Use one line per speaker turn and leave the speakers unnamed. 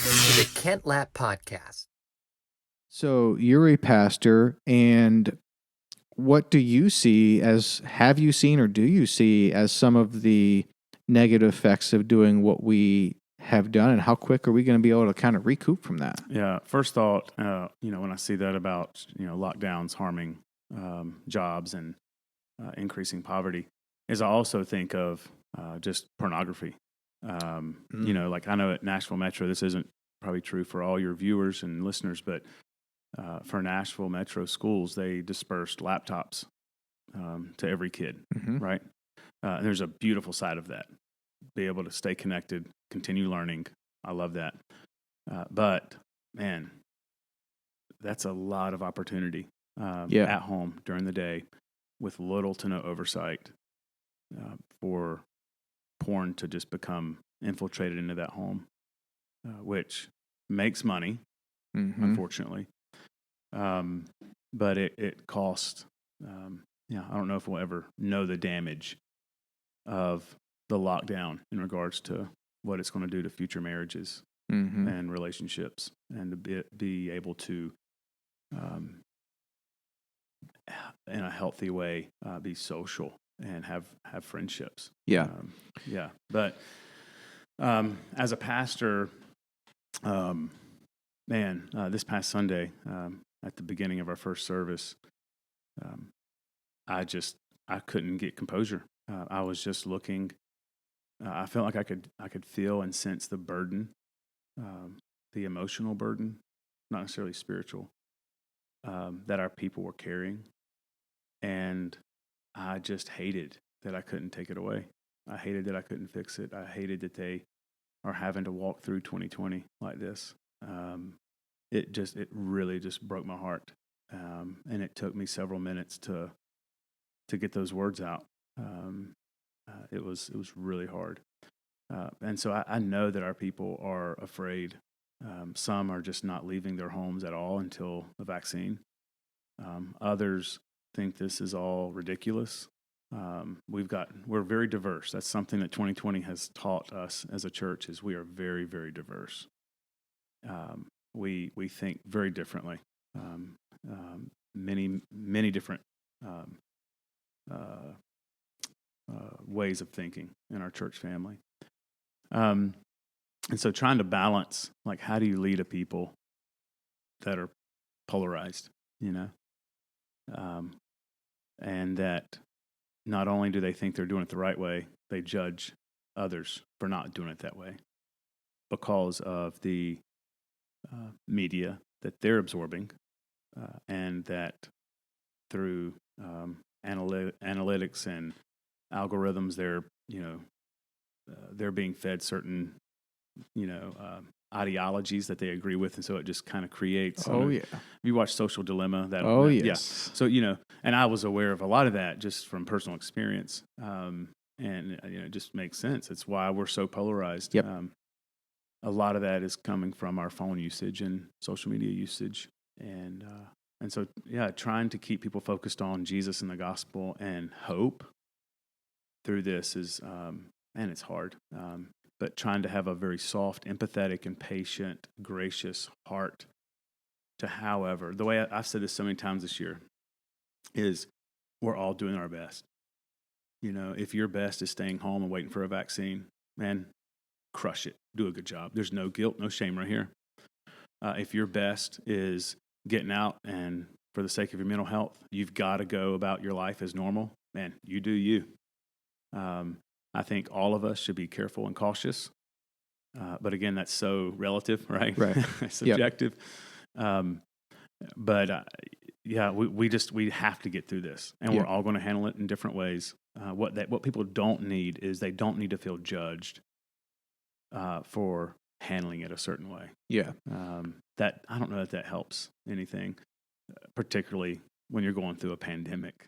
Welcome to the Kent Lapp Podcast.
So you're a pastor, and what do you see as, have you seen or do you see as some of the negative effects of doing what we have done, and how quick are we going to be able to kind of recoup from that?
Yeah. First thought, when I see that about, lockdowns harming jobs and increasing poverty, is I also think of just pornography. Like I know at Nashville Metro, this isn't probably true for all your viewers and listeners, but for Nashville Metro schools, they dispersed laptops to every kid, right? And there's a beautiful side of that. Be able to stay connected, continue learning. I love that. But, man, that's a lot of opportunity at home during the day with little to no oversight for porn to just become infiltrated into that home, which makes money, unfortunately. But it costs, I don't know if we'll ever know the damage of the lockdown in regards to what it's going to do to future marriages and relationships, and to be able to, in a healthy way, be social and have friendships. But as a pastor, this past Sunday, at the beginning of our first service, I couldn't get composure. I was just looking. I felt like I could feel and sense the burden, the emotional burden, not necessarily spiritual, that our people were carrying, and I just hated that I couldn't take it away. I hated that I couldn't fix it. I hated that they are having to walk through 2020 like this. It really just broke my heart, and it took me several minutes to get those words out. It was really hard, and so I know that our people are afraid. Some are just not leaving their homes at all until the vaccine. Others think this is all ridiculous. We're very diverse. That's something that 2020 has taught us as a church, is we are very, very diverse. We think very differently. Many different ways of thinking in our church family. And so trying to balance, like, how do you lead a people that are polarized, and that not only do they think they're doing it the right way, they judge others for not doing it that way because of the media that they're absorbing, and that through analytics and algorithms, they're being fed certain ideologies that they agree with, and so it just kind of creates. You watch Social Dilemma. So and I was aware of a lot of that just from personal experience, and it just makes sense. It's why we're so polarized. A lot of that is coming from our phone usage and social media usage, and so trying to keep people focused on Jesus and the gospel and hope through this is, and it's hard. But trying to have a very soft, empathetic, and patient, gracious heart to, however, the way I've said this so many times this year, is we're all doing our best. If your best is staying home and waiting for a vaccine, man, crush it. Do a good job. There's no guilt, no shame right here. If your best is getting out and for the sake of your mental health, you've got to go about your life as normal, man, you do you. I think all of us should be careful and cautious. But again, that's so relative, right? Subjective. But we have to get through this, and we're all going to handle it in different ways. What people don't need is, they don't need to feel judged for handling it a certain way. That I don't know that helps anything, particularly when you're going through a pandemic.